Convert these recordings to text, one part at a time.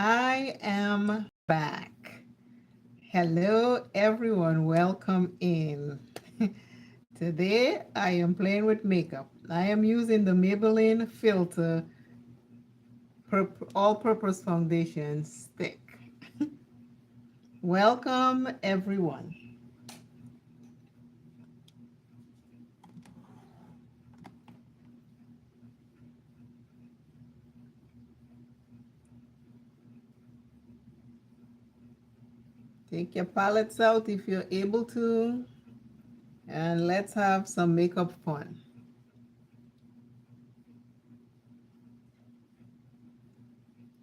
I am back. Hello, everyone. Welcome in. Today, I am playing with makeup. I am using the Maybelline Filter All-Purpose Foundation Stick. Welcome, everyone. Take your palettes out if you're able to, and let's have some makeup fun.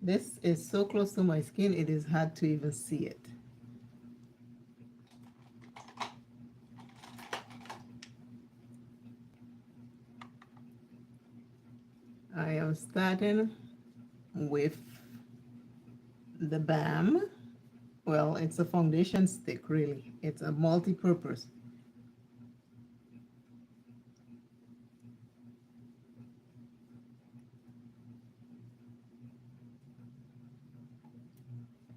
This is so close to my skin, it is hard to even see it. I am starting with the BAM. Well, it's a foundation stick, really. It's a multi-purpose.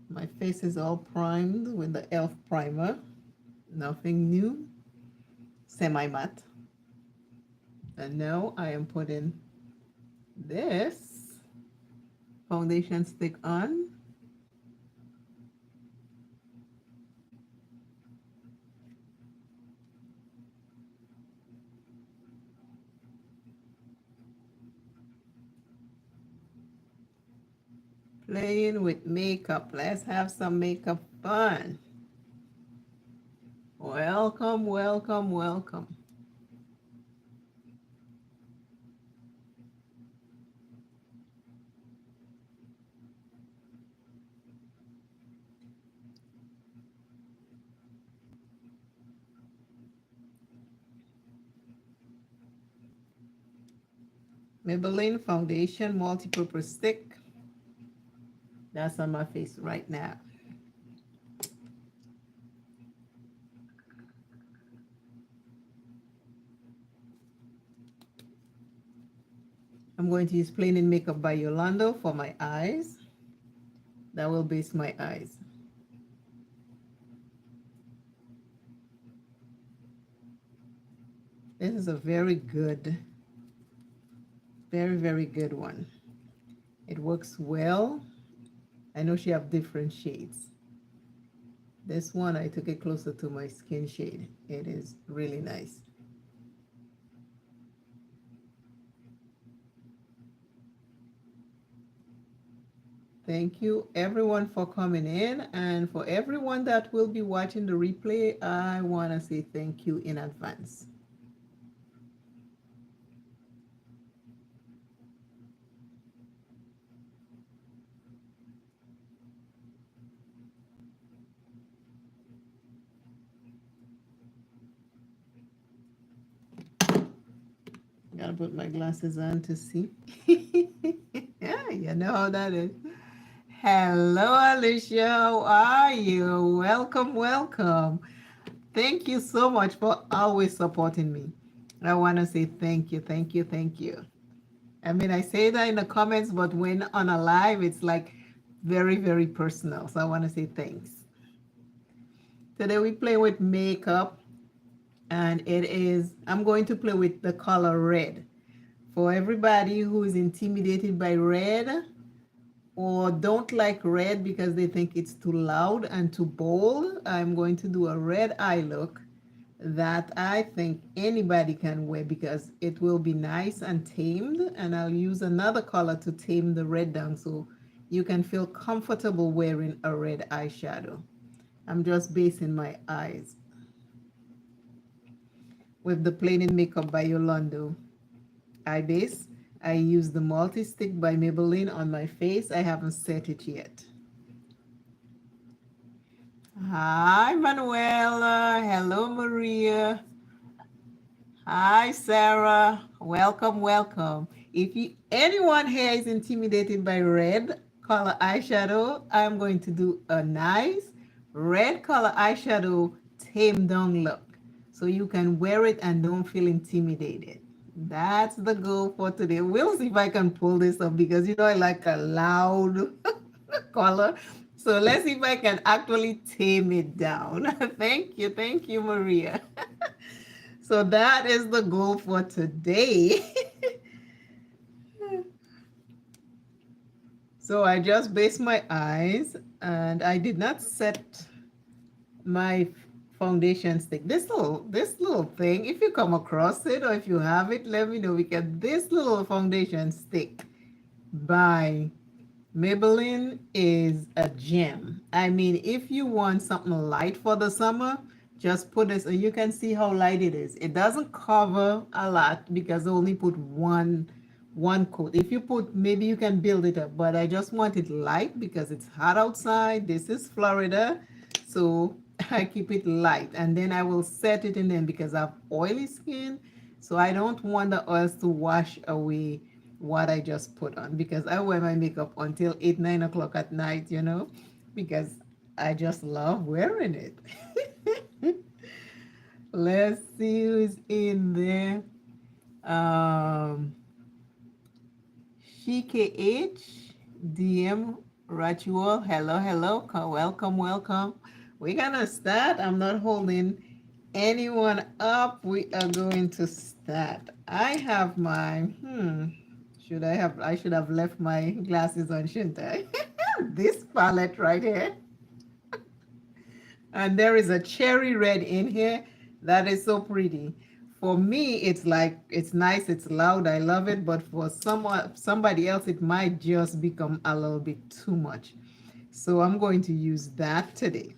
My face is all primed with the e.l.f. primer. Nothing new. Semi-matte. And now I am putting this foundation stick on. Playing with makeup. Let's have some makeup fun. Welcome, welcome, welcome. Maybelline foundation multi-purpose stick. That's on my face right now. I'm going to use Plain in Makeup by Yolanda for my eyes. That will base my eyes. This is a very good, very good one. It works well. I know she have different shades. This one, I took it closer to my skin shade. It is really nice. Thank you everyone for coming in, and for everyone that will be watching the replay, I want to say thank you in advance. Gotta put my glasses on to see. Yeah, you know how that is. Hello, Alicia. How are you? Welcome, welcome. Thank you so much for always supporting me. I want to say thank you, thank you, thank you. I mean, I say that in the comments, but when on a live, it's like very personal. So I want to say thanks. Today we play with makeup, and I'm going to play with the color red. For everybody who is intimidated by red or don't like red because they think it's too loud and too bold, I'm going to do a red eye look that I think anybody can wear because it will be nice and tamed, and I'll use another color to tame the red down so you can feel comfortable wearing a red eyeshadow. I'm just basing my eyes with the Plain in Makeup by Yolanda eye base. I use the multi-stick by Maybelline on my face. I haven't set it yet. Hi, Manuela. Hello, Maria. Hi, Sarah. Welcome, welcome. If anyone here is intimidated by red color eyeshadow, I'm going to do a nice red color eyeshadow tamed down look so you can wear it and don't feel intimidated. That's the goal for today. We'll see if I can pull this up because I like a loud color. So let's see if I can actually tame it down. Thank you, Maria. So that is the goal for today. So I just based my eyes and I did not set my foundation stick. This little thing, if you come across it or if you have it, let me know, because this little foundation stick by Maybelline is a gem. I mean, if you want something light for the summer, just put this, and you can see how light it is. It doesn't cover a lot because I only put one coat. If you put, maybe you can build it up, but I just want it light because it's hot outside. This is Florida, so I keep it light, and then I will set it in them because I have oily skin, so I don't want the oils to wash away what I just put on, because I wear my makeup until 8, 9 o'clock at night, because I just love wearing it. Let's see who's in there. Um, CKH, DM Ritual. Hello, hello. Welcome, welcome. We're gonna start. I'm not holding anyone up. We are going to start. I have my I should have left my glasses on, shouldn't I? This palette right here. And there is a cherry red in here that is so pretty. For me, it's like, it's nice, it's loud, I love it, but for somebody else, it might just become a little bit too much. So I'm going to use that today.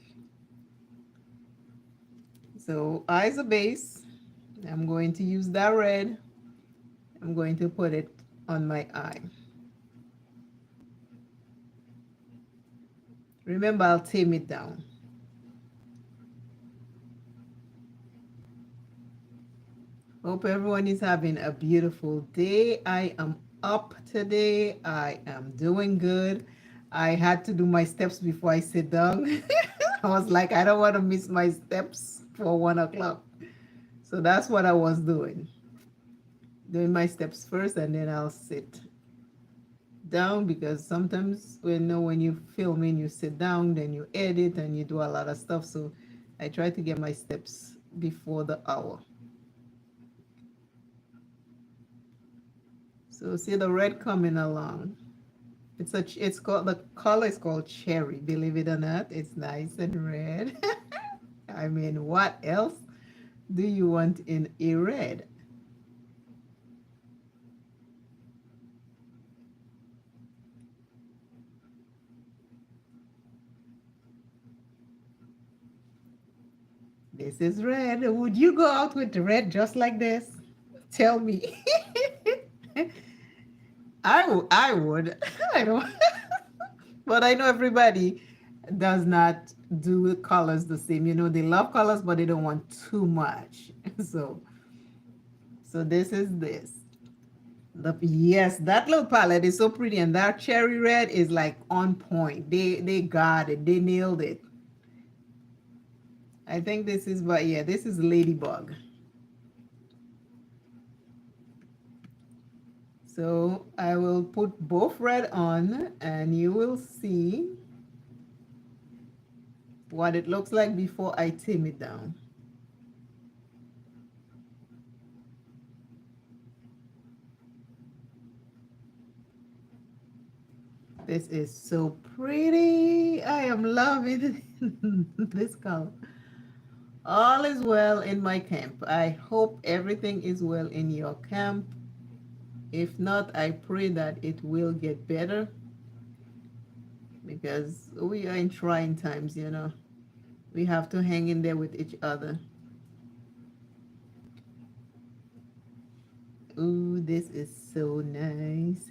So eyes a base. I'm going to use that red. I'm going to put it on my eye. Remember, I'll tame it down. Hope everyone is having a beautiful day. I am up today. I am doing good. I had to do my steps before I sit down. I was like, I don't want to miss my steps for 1 o'clock. So that's what I was doing. Doing my steps first, and then I'll sit down, because sometimes when you film and you sit down, then you edit and you do a lot of stuff. So I try to get my steps before the hour. So see the red coming along. It's called, the color is called cherry. Believe it or not, it's nice and red. I mean, what else do you want in a red? This is red. Would you go out with red just like this? Tell me. I would. I don't. But I know everybody does not do colors the same. They love colors, but they don't want too much. So, this is this. Yes, that little palette is so pretty, and that cherry red is like on point. They got it. They nailed it. I think this is, but yeah, this is Ladybug. So I will put both red on, and you will see what it looks like before I tame it down. This is so pretty. I am loving this color. All is well in my camp. I hope everything is well in your camp. If not, I pray that it will get better, because we are in trying times, We have to hang in there with each other. Ooh, this is so nice.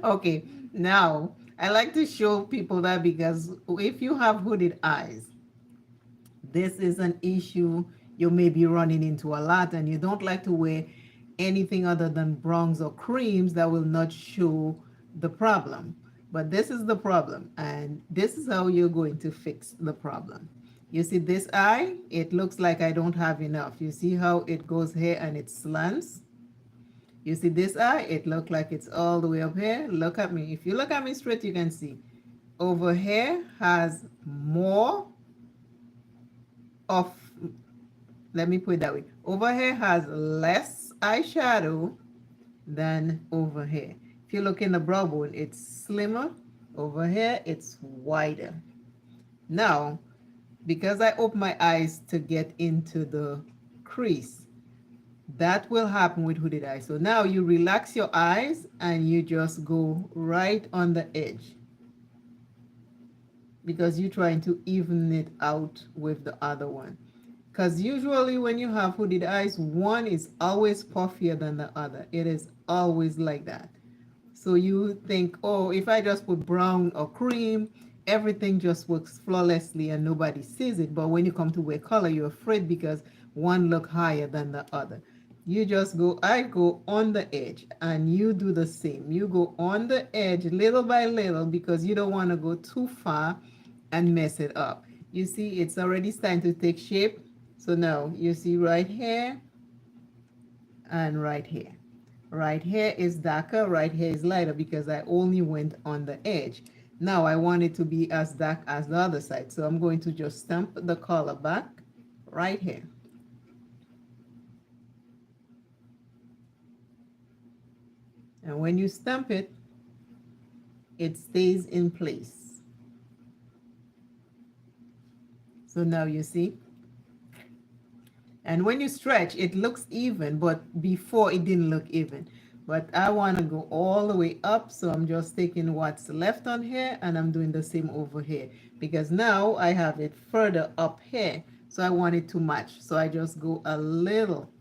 Okay, now I like to show people that, because if you have hooded eyes, this is an issue you may be running into a lot, and you don't like to wear anything other than bronze or creams that will not show the problem. But this is the problem, and this is how you're going to fix the problem. You see this eye? It looks like I don't have enough. You see how it goes here and it slants? You see this eye? It looks like it's all the way up here. Look at me. If you look at me straight, you can see over here has more of, let me put it that way. Over here has less eyeshadow than over here. If you look in the brow bone, it's slimmer. Over here, it's wider. Now, because I open my eyes to get into the crease, that will happen with hooded eyes. So now you relax your eyes and you just go right on the edge because you're trying to even it out with the other one. Because usually when you have hooded eyes, one is always puffier than the other. It is always like that. So you think, oh, if I just put brown or cream, everything just works flawlessly and nobody sees it. But when you come to wear color, you're afraid because one look higher than the other. You just go, I go on the edge and you do the same. You go on the edge little by little because you don't want to go too far and mess it up. You see, it's already starting to take shape. So now you see right here and right here. Right here is darker, right here is lighter because I only went on the edge. Now I want it to be as dark as the other side. So I'm going to just stamp the color back right here. And when you stamp it, it stays in place. So now you see. And when you stretch, it looks even, but before it didn't look even. But I want to go all the way up, so I'm just taking what's left on here and I'm doing the same over here because now I have it further up here, so I want it to match. So I just go a little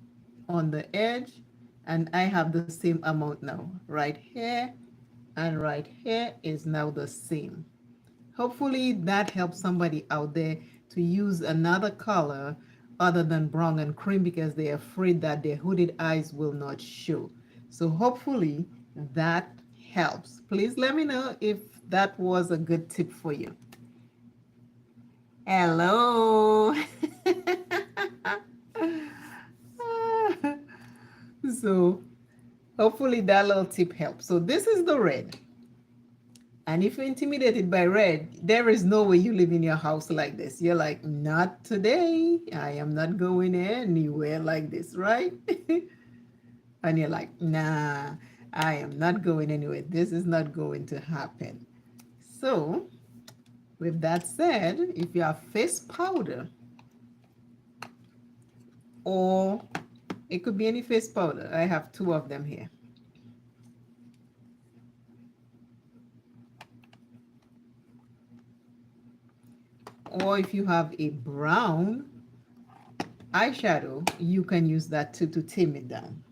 on the edge and I have the same amount now. Right here and right here is now the same. Hopefully that helps somebody out there to use another color other than brown and cream because they're afraid that their hooded eyes will not show. So hopefully that helps. Please let me know if that was a good tip for you. Hello. So hopefully that little tip helps. So this is the red. And if you're intimidated by red, there is no way you live in your house like this. You're like, not today. I am not going anywhere like this, right? And you're like, nah, I am not going anywhere. This is not going to happen. So, with that said, if you have face powder, or it could be any face powder, I have two of them here. Or if you have a brown eyeshadow, you can use that too to tame it down.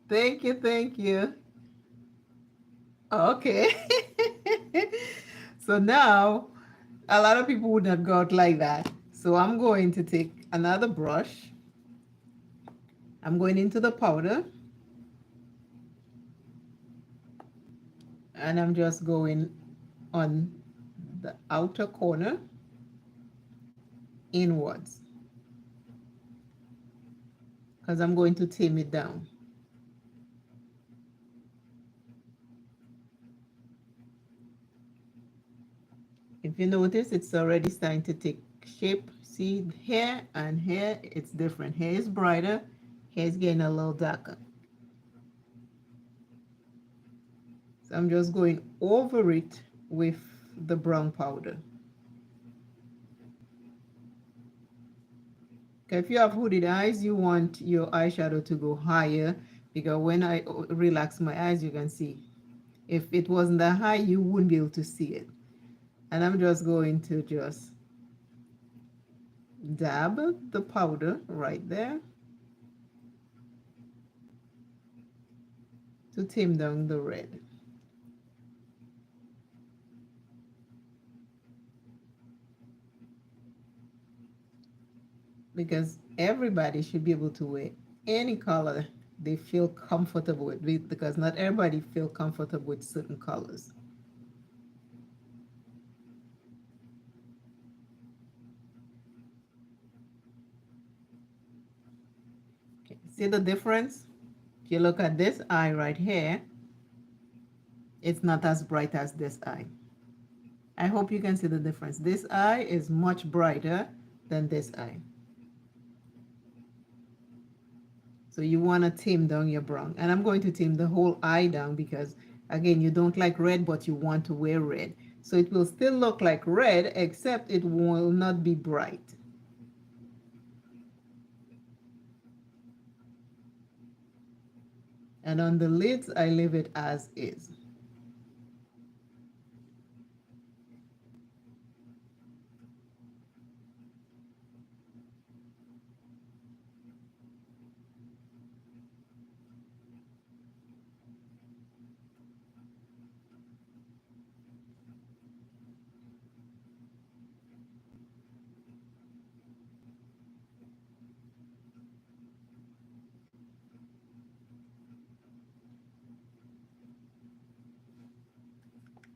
Thank you, thank you. Okay. So now, a lot of people would not go out like that. So I'm going to take another brush. I'm going into the powder. And I'm just going on the outer corner inwards because I'm going to tame it down. If you notice, it's already starting to take shape. See here and here, it's different. Here is brighter, here is getting a little darker. So I'm just going over it with the brown powder. Okay, if you have hooded eyes, you want your eyeshadow to go higher because when I relax my eyes, you can see. If it wasn't that high, you wouldn't be able to see it. And I'm just going to just dab the powder right there to tame down the red. Because everybody should be able to wear any color they feel comfortable with because not everybody feel comfortable with certain colors. Okay. See the difference? If you look at this eye right here, It's not as bright as this eye. I hope you can see the difference. This eye is much brighter than this eye. So you want to tame down your brown. And I'm going to tame the whole eye down because, again, you don't like red, but you want to wear red. So it will still look like red, except it will not be bright. And on the lids, I leave it as is.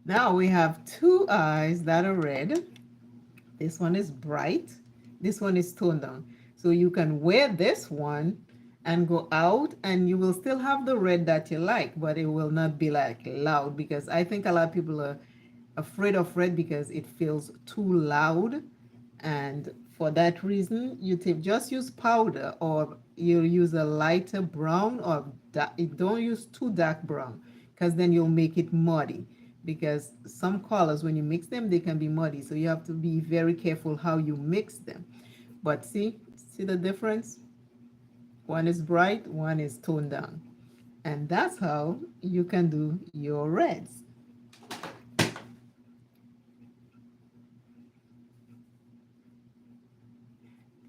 Now we have two eyes that are red. This one is bright. This one is toned down. So you can wear this one and go out and you will still have the red that you like, but it will not be like loud because I think a lot of people are afraid of red because it feels too loud. And for that reason, you just use powder or you use a lighter brown or don't use too dark brown because then you'll make it muddy because some colors when you mix them they can be muddy, so you have to be very careful how you mix them. But see the difference? One is bright, one is toned down, and that's how you can do your reds.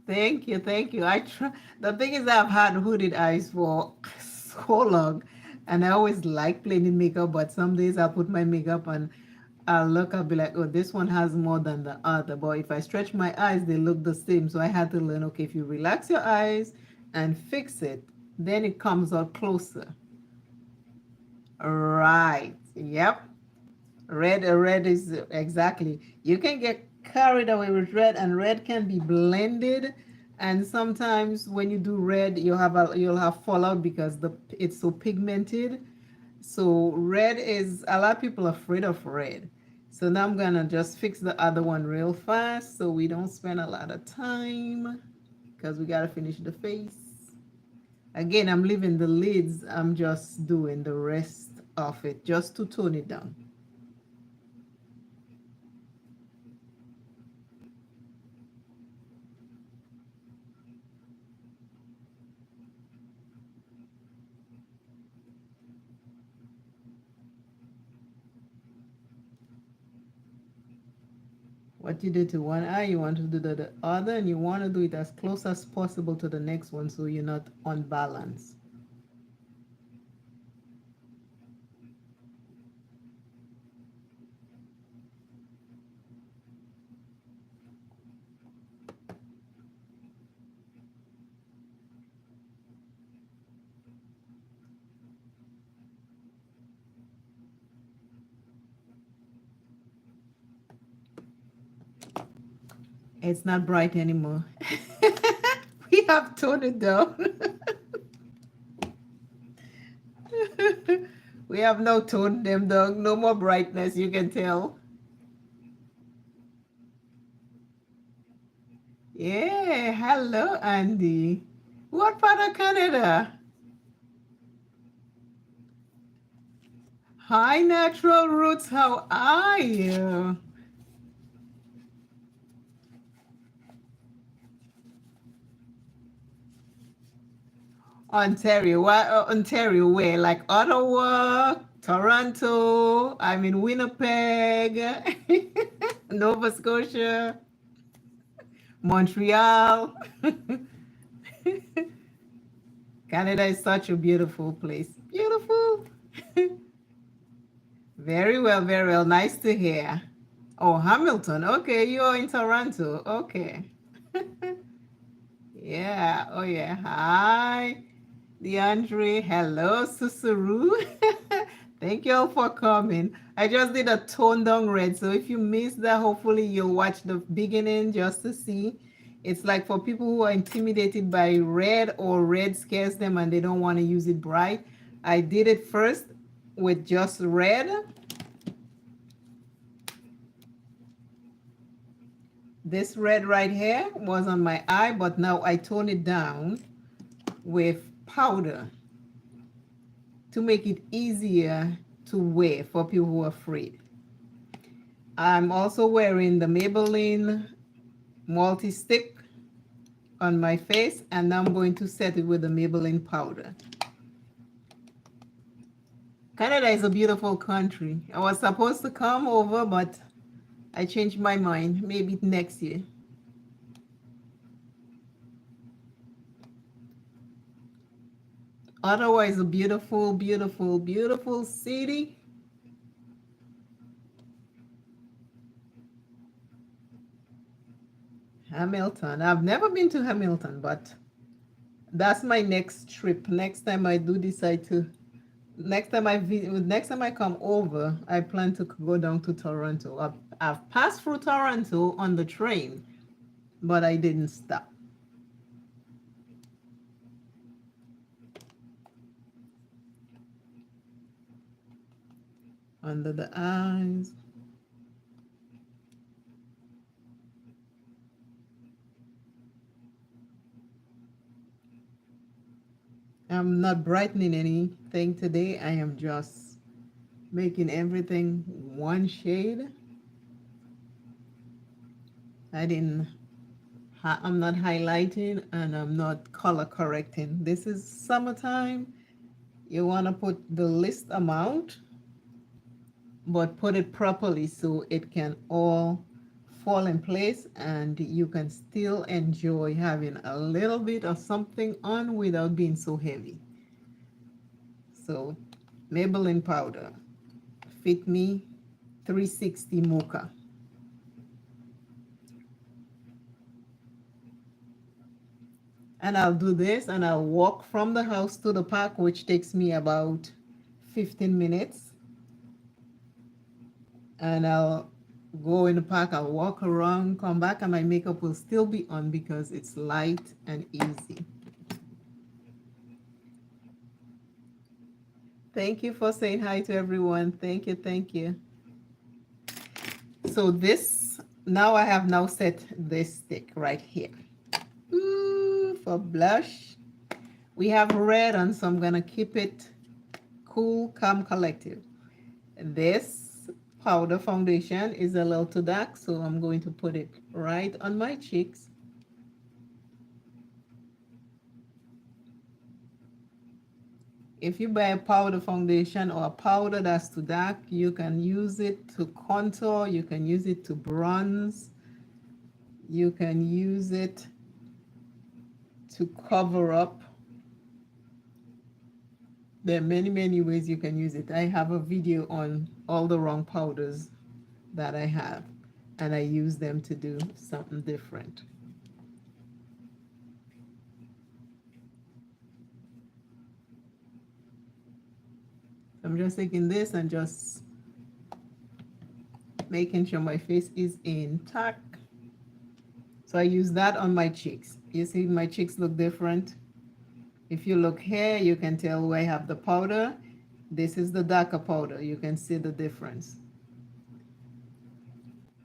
Thank you, thank you. The thing is, I've had hooded eyes for so long, and I always like playing in makeup. But some days I'll put my makeup and I'll look, I'll be like, oh, this one has more than the other. But if I stretch my eyes, they look the same. So I had to learn, okay, if you relax your eyes and fix it, then it comes out closer. Right. Yep. Red is exactly. You can get carried away with red, and red can be blended. And sometimes when you do red, you'll have fallout because it's so pigmented. So red is a lot of people are afraid of red. So now I'm gonna just fix the other one real fast so we don't spend a lot of time because we gotta finish the face. Again, I'm leaving the lids. I'm just doing the rest of it just to tone it down. What you do to one eye, you want to do the other, and you want to do it as close as possible to the next one so you're not unbalanced. It's not bright anymore. We have toned it down. We have now toned them down. No more brightness, you can tell. Yeah, hello, Andy. What part of Canada? Hi, Natural Roots. How are you? Ontario. Ontario where? Like Ottawa, Toronto, I mean Winnipeg, Nova Scotia, Montreal. Canada is such a beautiful place. Beautiful. Very well, very well. Nice to hear. Oh, Hamilton. Okay, you're in Toronto. Okay. Yeah. Oh, yeah. Hi. DeAndre, hello, Susuru. Thank you all for coming. I just did a tone down red, so if you missed that, hopefully you'll watch the beginning just to see. It's like for people who are intimidated by red or red scares them and they don't want to use it bright. I did it first with just red. This red right here was on my eye, but now I tone it down with powder to make it easier to wear for people who are afraid. I'm also wearing the Maybelline multi-stick on my face, and I'm going to set it with the Maybelline powder. Canada is a beautiful country. I was supposed to come over, but I changed my mind. Maybe next year. Ottawa is a beautiful, beautiful, beautiful city. Hamilton. I've never been to Hamilton, but that's my next trip. Next time I do decide to, next time I come over, I plan to go down to Toronto. I've passed through Toronto on the train, but I didn't stop. Under the eyes. I'm not brightening anything today. I am just making everything one shade. I'm not highlighting and I'm not color correcting. This is summertime. You want to put the least amount, but put it properly so it can all fall in place and you can still enjoy having a little bit of something on without being so heavy. So Maybelline powder, Fit Me 360 Mocha. And I'll do this and I'll walk from the house to the park, which takes me about 15 minutes. And I'll go in the park, I'll walk around, come back, and my makeup will still be on because it's light and easy. Thank you for saying hi to everyone. Thank you, thank you. So this, now I have now set this stick right here. Ooh, for blush, we have red on, so I'm gonna keep it cool, calm, collective. This powder foundation is a little too dark, so I'm going to put it right on my cheeks. If you buy a powder foundation or a powder that's too dark, you can use it to contour, you can use it to bronze, you can use it to cover up. There are many, many ways you can use it. I have a video on all the wrong powders that I have, and I use them to do something different. I'm just taking this and just making sure my face is intact. So I use that on my cheeks. You see my cheeks look different. If you look here, you can tell where I have the powder. This is the darker powder. You can see the difference.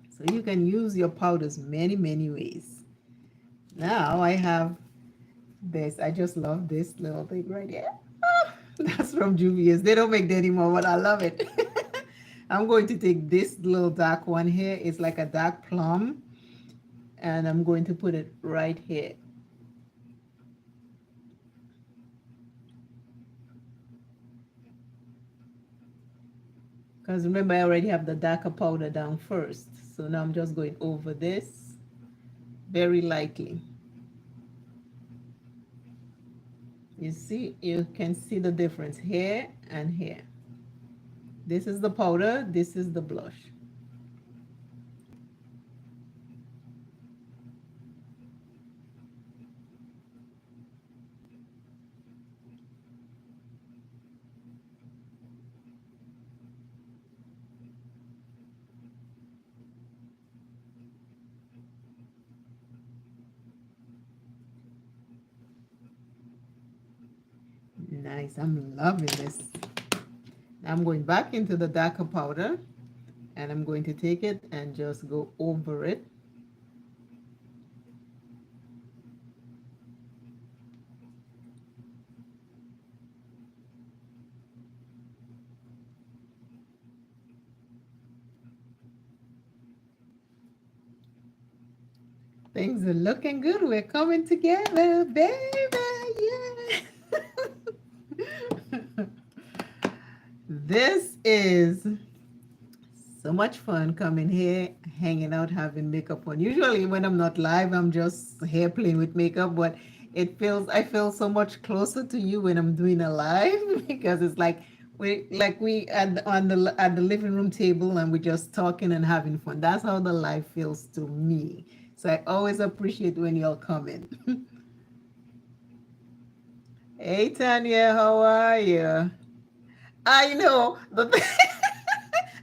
So you can use your powders many, many ways. Now I have this. I just love this little thing right here. Ah, that's from Juvia's. They don't make that anymore, but I love it. I'm going to take this little dark one here. It's like a dark plum. And I'm going to put it right here. Because remember, I already have the darker powder down first. So now I'm just going over this very lightly. You see, you can see the difference here and here. This is the powder, this is the blush. Nice, I'm loving this. I'm going back into the darker powder, and I'm going to take it and just go over it. Things are looking good. We're coming together, baby. Yeah. This is so much fun coming here, hanging out, having makeup on. Usually when I'm not live, I'm just here playing with makeup, but I feel so much closer to you when I'm doing a live because it's like we at the living room table and we're just talking and having fun. That's how the live feels to me. So I always appreciate when y'all come in. Hey Tanya, how are you? I know.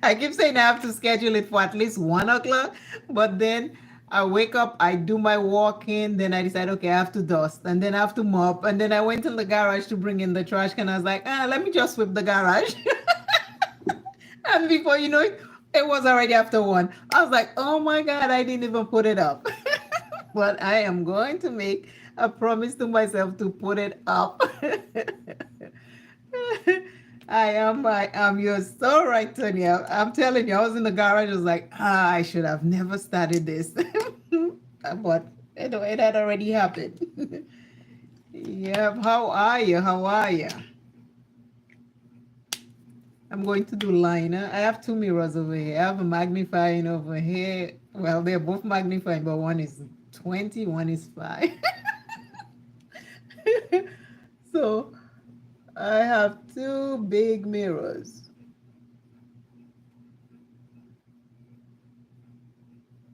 I keep saying I have to schedule it for at least 1 o'clock, but then I wake up, I do my walking, then I decide, okay, I have to dust, and then I have to mop, and then I went in the garage to bring in the trash can. I was like, let me just sweep the garage. And before you know it, it was already after 1. I was like, oh my God, I didn't even put it up. But I am going to make a promise to myself to put it up. I am. You're so right, Tony. I'm telling you, I was in the garage. I was like, I should have never started this. But it had already happened. Yep. How are you? How are you? I'm going to do liner. I have 2 mirrors over here. I have a magnifying over here. Well, they're both magnifying, but one is 20, one is 5. So I have 2 big mirrors.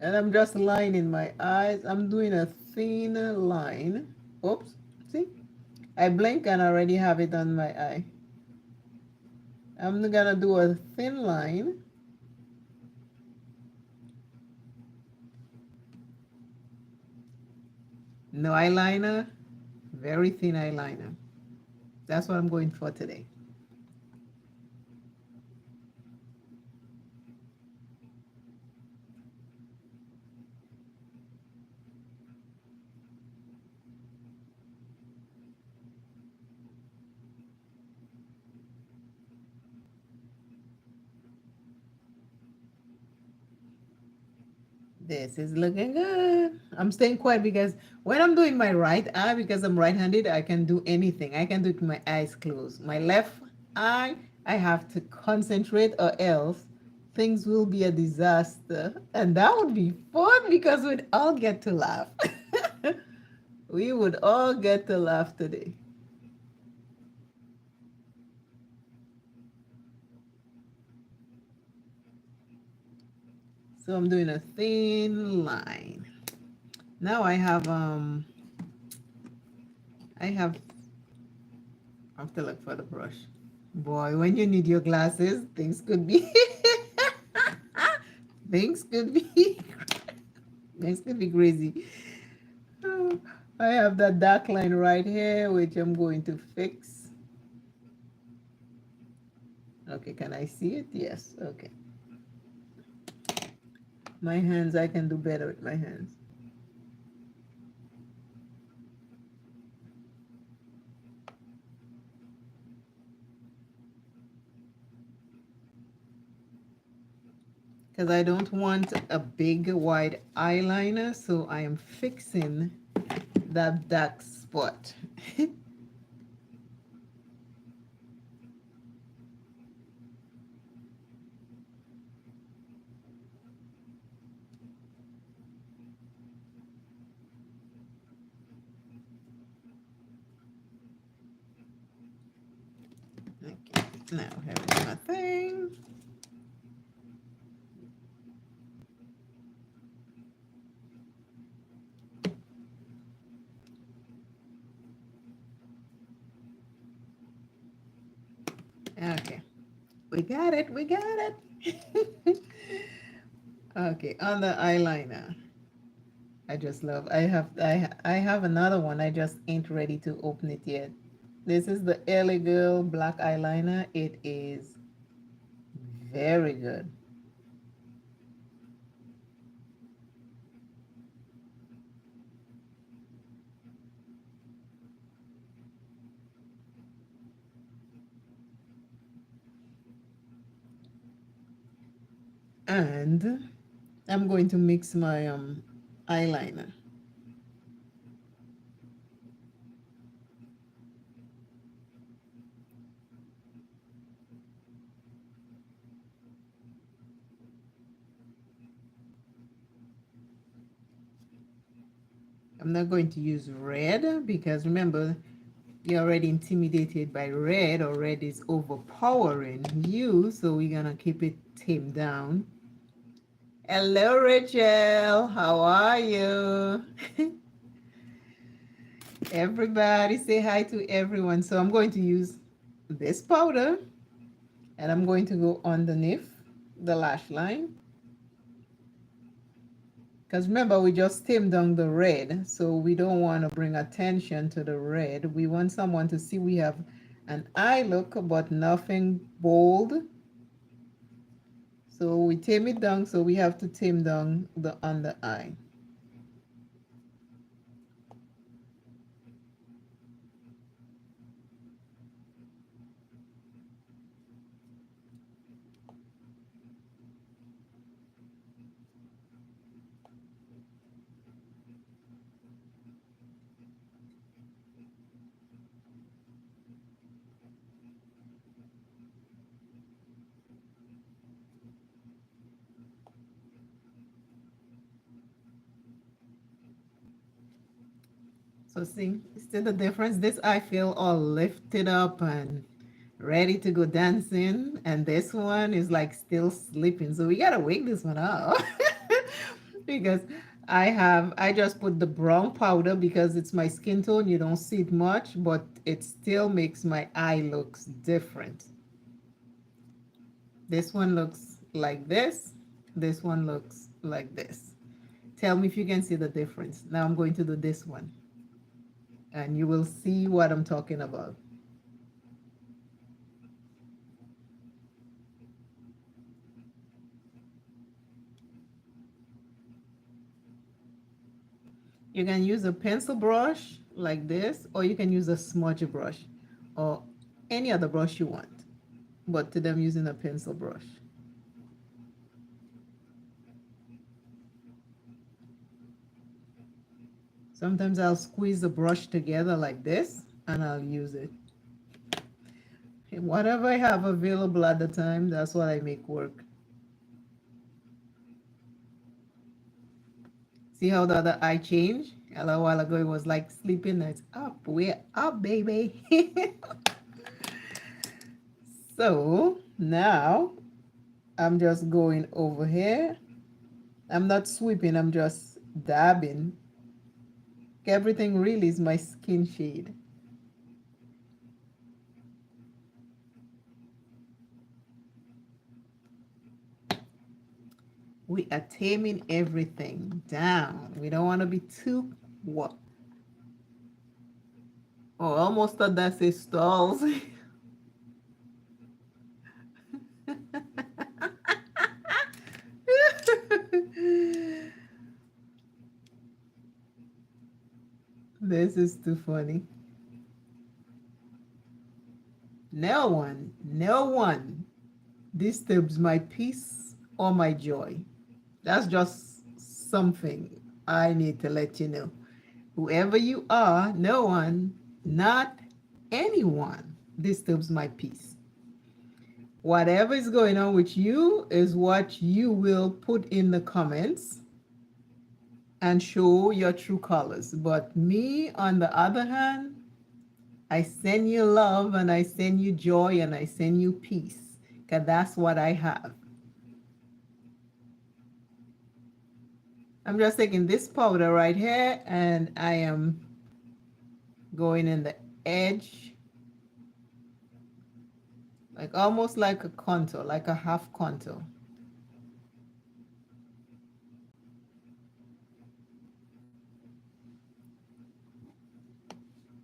And I'm just lining my eyes. I'm doing a thin line. Oops. See? I blink and I already have it on my eye. I'm gonna do a thin line. No eyeliner. Very thin eyeliner. That's what I'm going for today. This is looking good. I'm staying quiet because when I'm doing my right eye, because I'm right-handed, I can do anything. I can do it with my eyes closed. My left eye, I have to concentrate or else things will be a disaster. And that would be fun because we'd all get to laugh. We would all get to laugh today. So I'm doing a thin line. Now I have to look for the brush. Boy, when you need your glasses, things could be things could be things could be crazy. Oh, I have that dark line right here, which I'm going to fix. Okay, can I see it? Yes. Okay. My hands, I can do better with my hands. Because I don't want a big wide eyeliner, so I am fixing that dark spot. Okay, now here's my thing. Okay, we got it, we got it. Okay, on the eyeliner. I have another one. I just ain't ready to open it yet. This is the Early Girl black eyeliner. It is Very good. And I'm going to mix my eyeliner. I'm not going to use red because remember, you're already intimidated by red, or red is overpowering you, so we're gonna keep it tamed down. Hello, Rachel. How are you? Everybody say hi to everyone. So I'm going to use this powder and I'm going to go underneath the lash line. Because remember, we just tamed down the red, so we don't want to bring attention to the red. We want someone to see we have an eye look, but nothing bold. So we tame it down, so we have to tame down the under eye. So see the difference? This I feel all lifted up and ready to go dancing, and this one is like still sleeping. So we gotta wake this one up because I just put the brown powder because it's my skin tone. You don't see it much, but it still makes my eye looks different. This one looks like this. This one looks like this. Tell me if you can see the difference. Now I'm going to do this one and you will see what I'm talking about. You can use a pencil brush like this, or you can use a smudge brush or any other brush you want. But today I'm using a pencil brush. Sometimes I'll squeeze the brush together like this and I'll use it. Whatever I have available at the time, that's what I make work. See how the other eye changed? A little while ago it was like sleeping. It's up. We're up, baby. So now I'm just going over here. I'm not sweeping, I'm just dabbing. Everything really is my skin shade. We are taming everything down. We don't want to be too what? Oh, almost thought that says stalls. This is too funny. No one disturbs my peace or my joy. That's just something I need to let you know. Whoever you are, no one, not anyone, disturbs my peace. Whatever is going on with you is what you will put in the comments and show your true colors. But me, on the other hand, I send you love and I send you joy and I send you peace because that's what I have. I'm just taking this powder right here and I am going in the edge, like almost like a contour, like a half contour.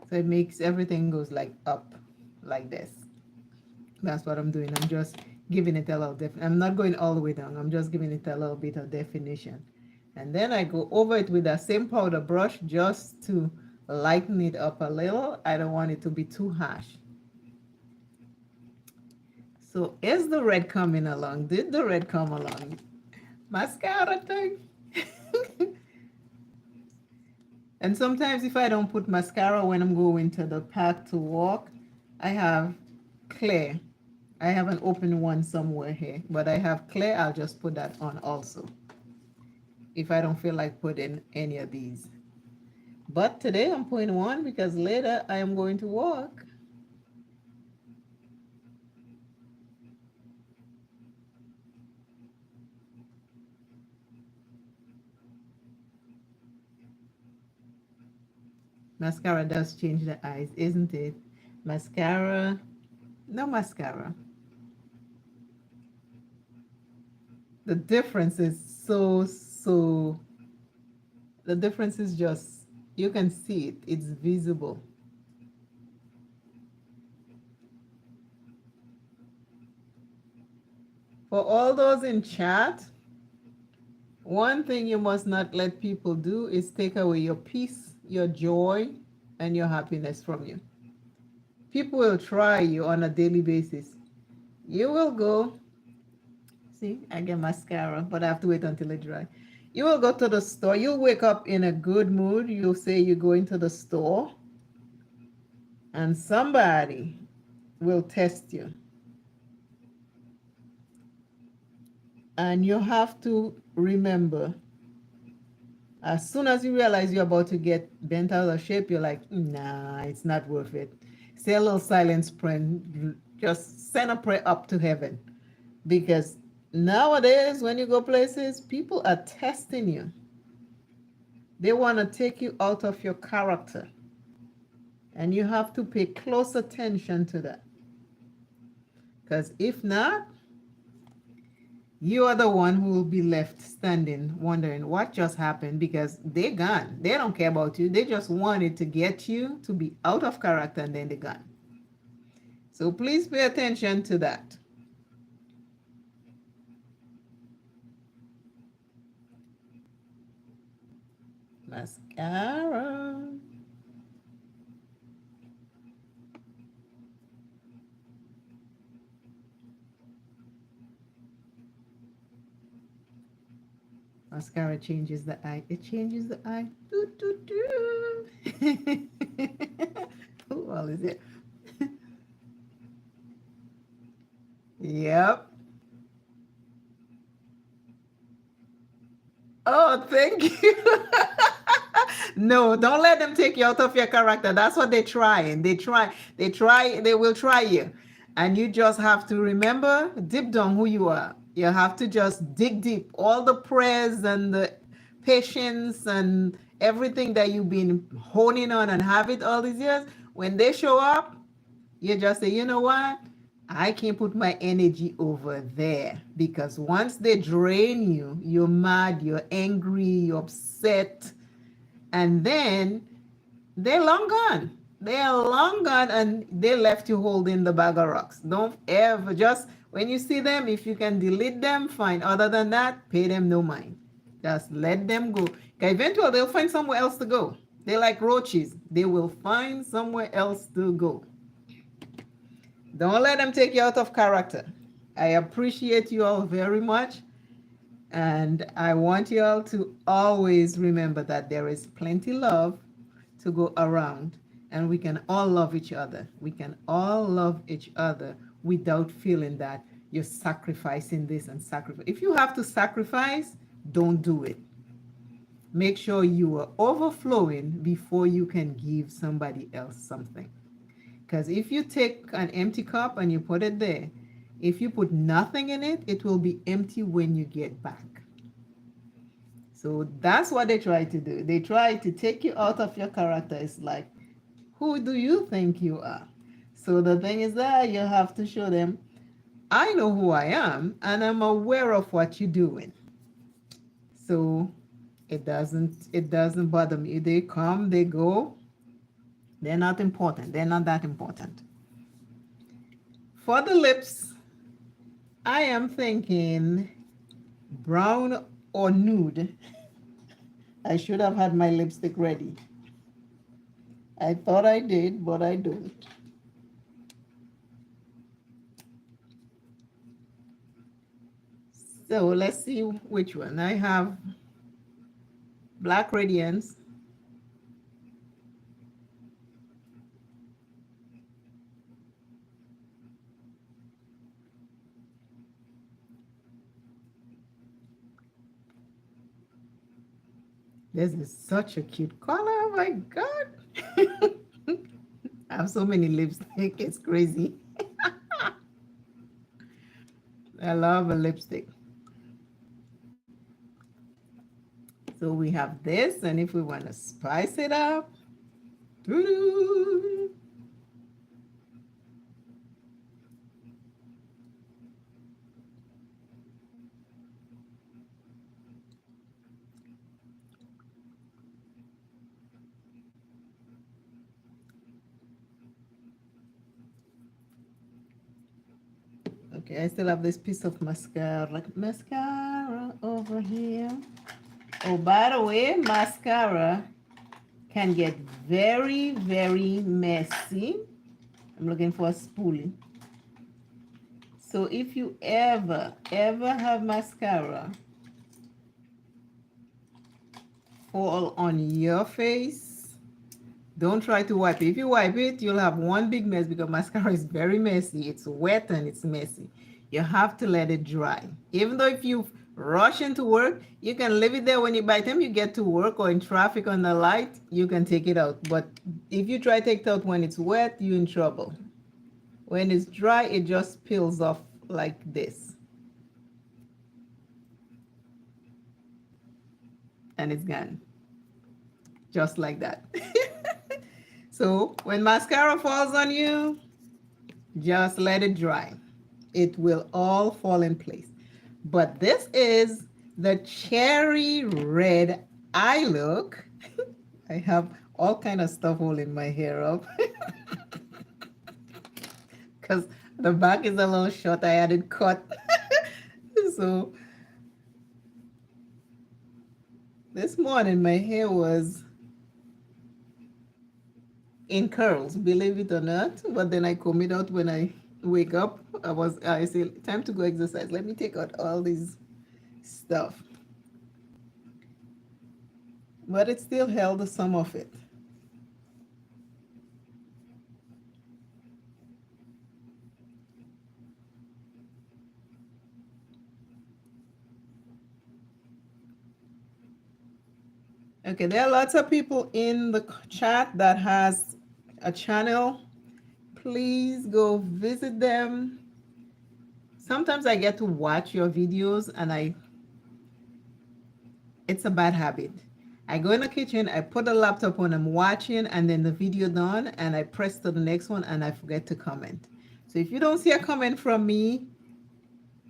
So it makes everything goes like up, like this. That's what I'm doing. I'm just giving it a little I'm not going all the way down. I'm just giving it a little bit of definition. And then I go over it with that same powder brush just to lighten it up a little. I don't want it to be too harsh. So is the red coming along? Did the red come along? Mascara time. And sometimes if I don't put mascara when I'm going to the park to walk, I have clear. I have an open one somewhere here, but I have clear. I'll just put that on also if I don't feel like putting any of these. But today I'm putting one because later I am going to walk. Mascara does change the eyes, isn't it? Mascara, no mascara. The difference is the difference is just, you can see it, it's visible. For all those in chat, one thing you must not let people do is take away your peace, your joy, and your happiness from you. People will try you on a daily basis. You will go, see, I get mascara, but I have to wait until it dry. You will go to the store. You'll wake up in a good mood. You'll say you're going to the store, and somebody will test you. And you have to remember, as soon as you realize you're about to get bent out of shape, you're like, nah, it's not worth it. Say a little silence prayer. Just send a prayer up to heaven. Because nowadays, when you go places, people are testing you. They want to take you out of your character. And you have to pay close attention to that. Because if not, you are the one who will be left standing wondering what just happened, because they're gone. They don't care about you. They just wanted to get you to be out of character, and then they're gone. So please pay attention to that. Mascara. Mascara changes the eye. It changes the eye. Doo, doo, doo. Who all is it? Yep. Oh, thank you. No, don't let them take you out of your character. That's what they're trying. They will try you. And you just have to remember, deep down who you are. You have to just dig deep. All the prayers and the patience and everything that you've been honing on and have it all these years, when they show up, you just say, you know what? I can't put my energy over there, because once they drain you, you're mad, you're angry, you're upset, and then they're long gone. They are long gone, and they left you holding the bag of rocks. Don't ever, just when you see them, if you can delete them, fine. Other than that, pay them no mind. Just let them go. Because eventually they'll find somewhere else to go. They're like roaches. They will find somewhere else to go. Don't let them take you out of character. I appreciate you all very much. And I want you all to always remember that there is plenty love to go around, and we can all love each other. We can all love each other without feeling that you're sacrificing this and sacrifice. If you have to sacrifice, don't do it. Make sure you are overflowing before you can give somebody else something. Because if you take an empty cup and you put it there, if you put nothing in it, it will be empty when you get back. So that's what they try to do. They try to take you out of your character. It's like, who do you think you are? So the thing is that you have to show them, I know who I am, and I'm aware of what you're doing. So it doesn't bother me. They come, they go. They're not important. They're not that important. For the lips, I am thinking brown or nude. I should have had my lipstick ready. I thought I did, but I don't. So let's see which one. I have Black Radiance. This is such a cute color. Oh my God. I have so many lipstick. It's crazy. I love a lipstick. So we have this, and if we want to spice it up, doo-doo. Okay, I still have this piece of mascara, like mascara over here. Oh, by the way, mascara can get very, very messy. I'm looking for a spoolie. So if you ever have mascara fall on your face, don't try to wipe it. If you wipe it, you'll have one big mess because mascara is very messy. It's wet and it's messy. You have to let it dry. Even though if you rush into work, you can leave it there. When you, by the time you get to work or in traffic on the light, you can take it out. But if you try to take it out when it's wet, you're in trouble. When it's dry, it just peels off like this. And it's gone. Just like that. So when mascara falls on you, just let it dry. It will all fall in place. But this is the cherry red eye look. I have all kind of stuff holding my hair up. Because the back is a little short. I had it cut. So this morning my hair was in curls, believe it or not. But then I comb it out when I wake up. I say, time to go exercise. Let me take out all this stuff. But it still held some of it. Okay, there are lots of people in the chat that has a channel. Please go visit them. Sometimes I get to watch your videos and it's a bad habit. I go in the kitchen, I put the laptop on, I'm watching, and then the video done, and I press to the next one and I forget to comment. So if you don't see a comment from me,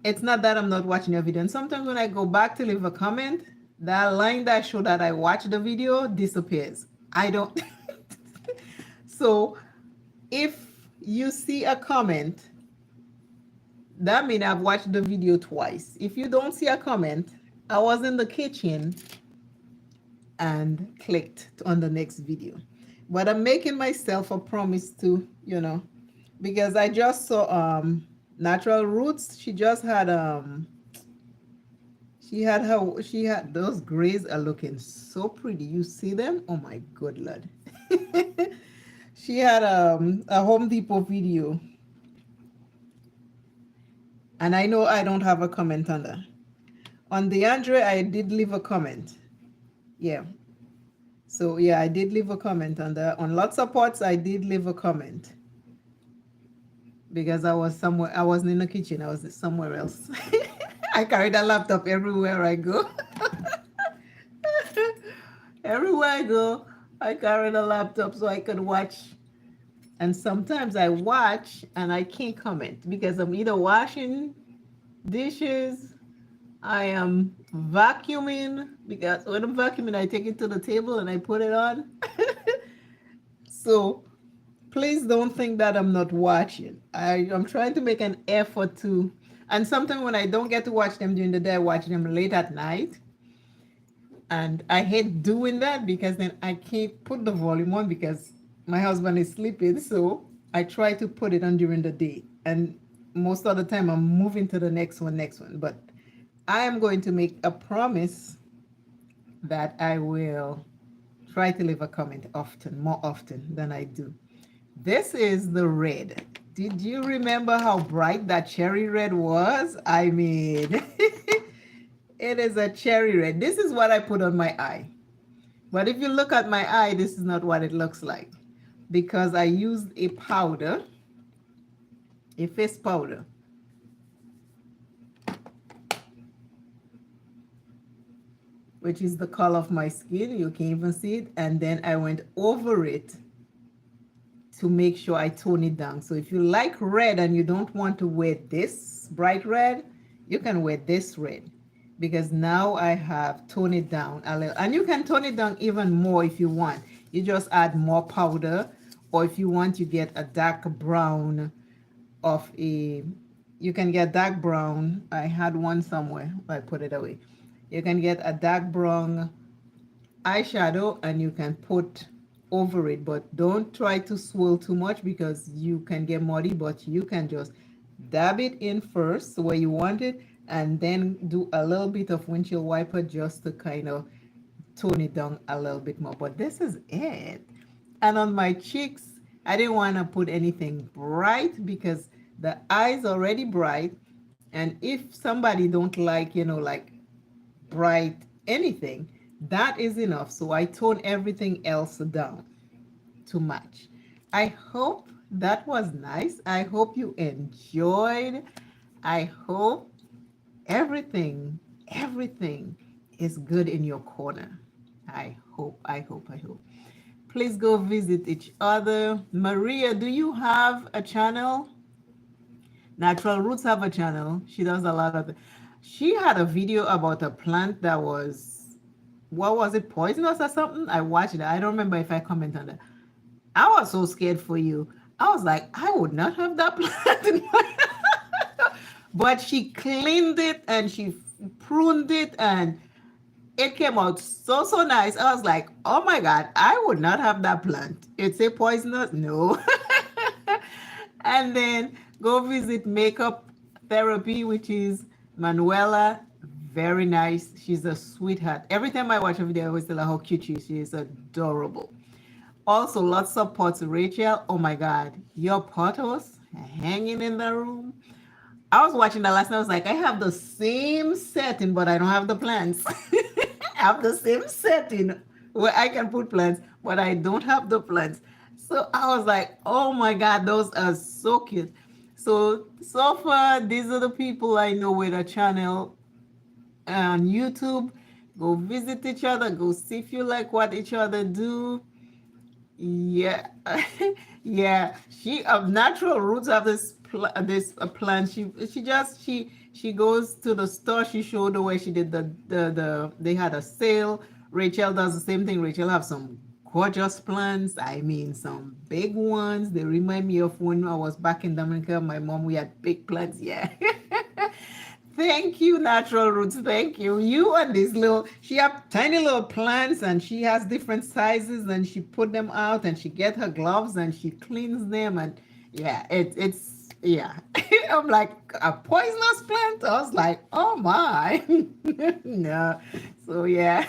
it's not that I'm not watching your video. And sometimes when I go back to leave a comment, that line that showed that I watched the video disappears. I don't. So if you see a comment, that means I've watched the video twice. If you don't see a comment, I was in the kitchen and clicked on the next video. But I'm making myself a promise to, because I just saw Natural Roots. She just had she had those grays are looking so pretty. You see them? Oh my good Lord. She had a Home Depot video. And I know I don't have a comment on that. On DeAndre, I did leave a comment. Yeah. So yeah, I did leave a comment on that. On Lots of Pots, I did leave a comment. Because I was somewhere, I wasn't in the kitchen, I was somewhere else. I carried a laptop everywhere I go. Everywhere I go, I carried a laptop so I could watch. And sometimes I watch and I can't comment because I'm either washing dishes, I am vacuuming, because when I'm vacuuming, I take it to the table and I put it on. So please don't think that I'm not watching. I'm trying to make an effort to. And sometimes when I don't get to watch them during the day, I watch them late at night. And I hate doing that because then I can't put the volume on because my husband is sleeping. So I try to put it on during the day. And most of the time I'm moving to the next one. But I am going to make a promise that I will try to leave a comment often, more often than I do. This is the red. Did you remember how bright that cherry red was? I mean, it is a cherry red. This is what I put on my eye. But if you look at my eye, this is not what it looks like because I used a powder, a face powder. Which is the color of my skin. You can even see it. And then I went over it to make sure I tone it down. So if you like red and you don't want to wear this bright red, you can wear this red because now I have toned it down a little. And you can tone it down even more if you want. You just add more powder, or if you want, you get a dark brown of a, you can get dark brown. I had one somewhere, I put it away. You can get a dark brown eyeshadow and you can put over it, but don't try to swirl too much because you can get muddy. But you can just dab it in first where you want it and then do a little bit of windshield wiper just to kind of tone it down a little bit more. But this is it. And on my cheeks, I didn't want to put anything bright because the eye's already bright. And if somebody don't like, like bright anything, that is enough. So I tone everything else down to match. I hope that was nice. I hope you enjoyed. I hope everything is good in your corner. I hope. Please go visit each other. Maria, do you have a channel? Natural Roots have a channel. She does a lot of she had a video about a plant that was, what was it, poisonous or something? I watched it. I don't remember if I commented on that. I was so scared for you. I was like, I would not have that plant in my but she cleaned it and she pruned it and it came out so nice. I was like, oh my God, I would not have that plant. It's a poisonous? No. And then go visit Makeup Therapy, which is Manuela. Very nice. She's a sweetheart. Every time I watch a video, I always tell her how cute she is. She is adorable. Also, lots of pots. Rachel, oh my God, your potos hanging in the room. I was watching that last night. I was like, I have the same setting, but I don't have the plants. I have the same setting where I can put plants, but I don't have the plants. So I was like, oh my God, those are so cute. So far, these are the people I know with a channel on YouTube. Go visit each other. Go see if you like what each other do. Yeah, yeah. She of Natural Roots have this plant. She goes to the store. She showed the way she did they had a sale. Rachel does the same thing. Rachel have some gorgeous plants. I mean, some big ones. They remind me of when I was back in Dominica. My mom, we had big plants. Yeah. Thank you, Natural Roots. Thank you. You and this little, she have tiny little plants and she has different sizes and she put them out and she get her gloves and she cleans them and yeah, it's yeah. I'm like, a poisonous plant? I was like, oh my. No. So yeah.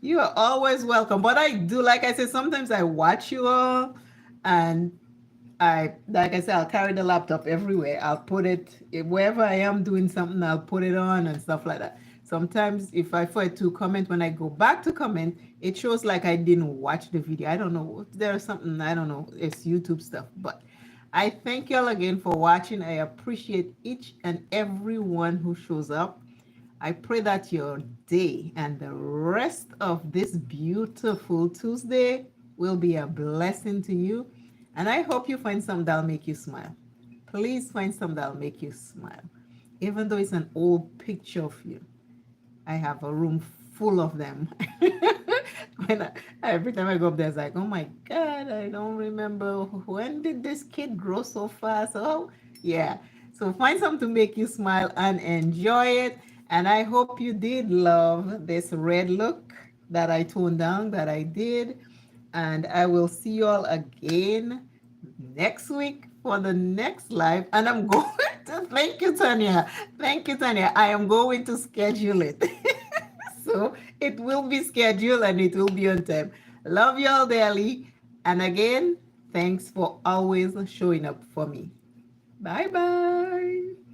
You are always welcome. But I do, like I said, sometimes I watch you all and like I said, I'll carry the laptop everywhere. I'll put it wherever I am doing something, I'll put it on and stuff like that. Sometimes if I forget to comment, when I go back to comment, it shows like I didn't watch the video. I don't know. There's something, I don't know. It's YouTube stuff. But I thank y'all again for watching. I appreciate each and every one who shows up. I pray that your day and the rest of this beautiful Tuesday will be a blessing to you. And I hope you find something that'll make you smile. Please find something that'll make you smile. Even though it's an old picture of you. I have a room full of them. Every time I go up there, it's like, oh my God, I don't remember when did this kid grow so fast? Oh, yeah. So find something to make you smile and enjoy it. And I hope you did love this red look that I toned down, that I did. And I will see you all again next week for the next live. And I'm going to, thank you, Tanya. Thank you, Tanya. I am going to schedule it. So it will be scheduled and it will be on time. Love you all dearly. And again, thanks for always showing up for me. Bye bye.